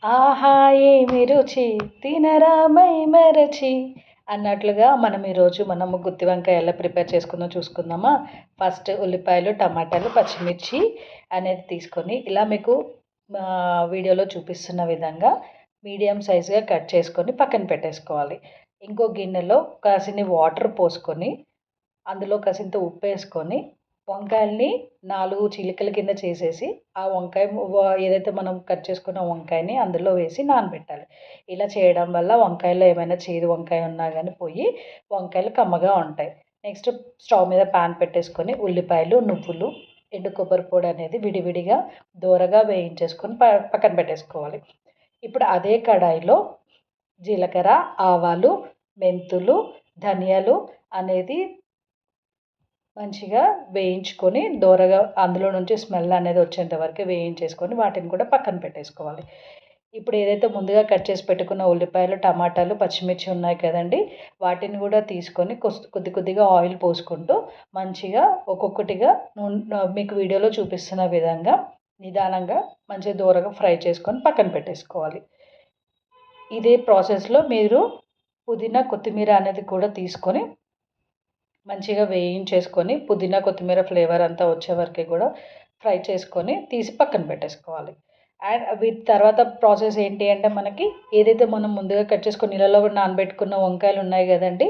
ఆహా ఏమి రుచి తినరా మైమరచి అన్నట్లుగా మనము గుత్తి వంకాయ ఎలా ప్రిపేర్ చేసుకుందాం చూసుకుందామా. ఫస్ట్ ఉల్లిపాయలు, టమాటాలు, పచ్చిమిర్చి అనేది తీసుకొని ఇలా మీకు వీడియోలో చూపిస్తున్న విధంగా మీడియం సైజ్గా కట్ చేసుకొని పక్కన పెట్టేసుకోవాలి. ఇంకో గిన్నెలో కాసిన్ని వాటర్ పోసుకొని అందులో కాసింత ఉప్పు వేసుకొని వంకాయల్ని 4 చిలికల కింద చేసేసి ఆ వంకాయ ఏదైతే మనం కట్ చేసుకున్న వంకాయని అందులో వేసి నానబెట్టాలి. ఇలా చేయడం వల్ల వంకాయలో ఏమైనా చేదు వంకాయ ఉన్నా కానీ పోయి వంకాయలు కమ్మగా ఉంటాయి. నెక్స్ట్ స్టవ్ మీద పాన్ పెట్టేసుకొని ఉల్లిపాయలు, నువ్వులు, ఎండు కొబ్బరి పొడి అనేది విడివిడిగా దోరగా వేయించేసుకొని పక్కన పెట్టేసుకోవాలి. ఇప్పుడు అదే కడాయిలో జీలకర్ర, ఆవాలు, మెంతులు, ధనియాలు అనేది మంచిగా వేయించుకొని దోరగా అందులో నుంచి స్మెల్ అనేది వచ్చేంత వరకు వేయించేసుకొని వాటిని కూడా పక్కన పెట్టేసుకోవాలి. ఇప్పుడు ఏదైతే ముందుగా కట్ చేసి పెట్టుకున్న ఉల్లిపాయలు, టమాటాలు, పచ్చిమిర్చి ఉన్నాయి కదండీ, వాటిని కూడా తీసుకొని కొద్ది కొద్దిగా ఆయిల్ పోసుకుంటూ మంచిగా ఒక్కొక్కటిగా మీకు వీడియోలో చూపిస్తున్న విధంగా నిదానంగా మంచిగా దోరగా ఫ్రై చేసుకొని పక్కన పెట్టేసుకోవాలి. ఇదే ప్రాసెస్లో మీరు పుదీనా, కొత్తిమీర అనేది కూడా తీసుకొని మంచిగా వేయించేసుకొని పుదీనా, కొత్తిమీర ఫ్లేవర్ అంతా వచ్చే వరకు కూడా ఫ్రై చేసుకొని తీసి పక్కన పెట్టేసుకోవాలి. అండ్ వీటి తర్వాత ప్రాసెస్ ఏంటి అంటే మనకి ఏదైతే మనం ముందుగా కట్ చేసుకొని నీళ్ళలో నానబెట్టుకున్న వంకాయలు ఉన్నాయి కదండీ,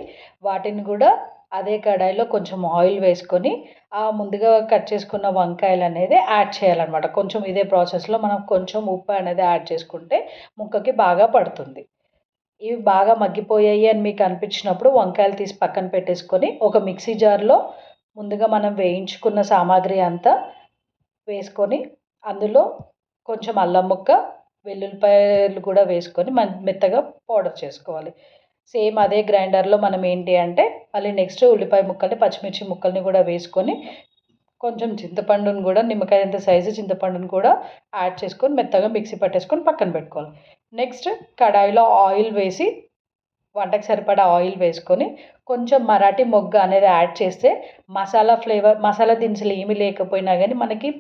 వాటిని కూడా అదే కడాయిలో కొంచెం ఆయిల్ వేసుకొని ఆ ముందుగా కట్ చేసుకున్న వంకాయలు అనేది యాడ్ చేయాలన్నమాట. కొంచెం ఇదే ప్రాసెస్లో మనం కొంచెం ఉప్పు అనేది యాడ్ చేసుకుంటే ముక్కకి బాగా పడుతుంది. ఇవి బాగా మగ్గిపోయాయి అని మీకు అనిపించినప్పుడు వంకాయలు తీసి పక్కన పెట్టేసుకొని ఒక మిక్సీ జార్లో ముందుగా మనం వేయించుకున్న సామాగ్రి అంతా వేసుకొని అందులో కొంచెం అల్లం ముక్క, వెల్లుల్లిపాయలు కూడా వేసుకొని మెత్తగా పౌడర్ చేసుకోవాలి. సేమ్ అదే గ్రైండర్లో మనం ఏంటి అంటే మళ్ళీ నెక్స్ట్ ఉల్లిపాయ ముక్కల్ని, పచ్చిమిర్చి ముక్కల్ని కూడా వేసుకొని కొంచెం చింతపండుని కూడా నిమ్మకాయ అంత సైజు చింతపండుని కూడా యాడ్ చేసుకొని మెత్తగా మిక్సీ పట్టేసుకొని పక్కన పెట్టుకోవాలి. నెక్స్ట్ కడాయిలో ఆయిల్ వేసి వంటకు సరిపడా ఆయిల్ వేసుకొని కొంచెం మరాఠీ మొగ్గ అనేది యాడ్ చేస్తే మసాలా దినుసులు ఏమీ లేకపోయినా కానీ మనకి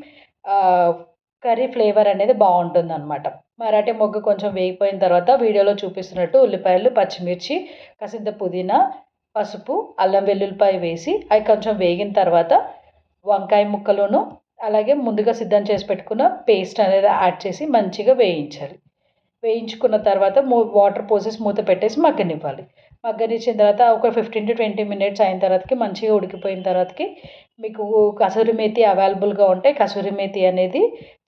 కర్రీ ఫ్లేవర్ అనేది బాగుంటుందన్నమాట. మరాఠీ మొగ్గ కొంచెం వేగిపోయిన తర్వాత వీడియోలో చూపిస్తున్నట్టు ఉల్లిపాయలు, పచ్చిమిర్చి, కాసింత పుదీనా, పసుపు, అల్లం వెల్లుల్లిపాయ వేసి అవి కొంచెం వేగిన తర్వాత వంకాయ ముక్కలను అలాగే ముందుగా సిద్ధం చేసి పెట్టుకున్న పేస్ట్ అనేది యాడ్ చేసి మంచిగా వేయించాలి. వేయించుకున్న తర్వాత వాటర్ పోసేసి మూత పెట్టేసి మగ్గనివ్వాలి. మగ్గనిచ్చిన తర్వాత ఒక 15-20 మినిట్స్ అయిన తర్వాతకి మంచిగా ఉడికిపోయిన తర్వాతకి మీకు కసూరి మేతి అవైలబుల్గా ఉంటే కసూరి మేతి అనేది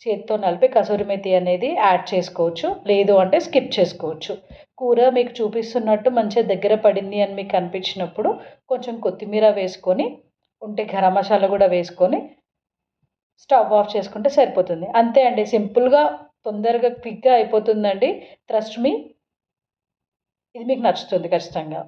చేత్తో నలిపి కసూరి మేతి అనేది యాడ్ చేసుకోవచ్చు. లేదు అంటే స్కిప్ చేసుకోవచ్చు. కూర మీకు చూపిస్తున్నట్టు మంచిగా దగ్గర పడింది అని మీకు అనిపించినప్పుడు కొంచెం కొత్తిమీర వేసుకొని ఉంటే గరం మసాలా కూడా వేసుకొని స్టవ్ ఆఫ్ చేసుకుంటే సరిపోతుంది. అంతే అండి, సింపుల్గా తొందరగా క్విక్గా అయిపోతుందండి. ట్రస్ట్ మీ, ఇది మీకు నచ్చుతుంది ఖచ్చితంగా.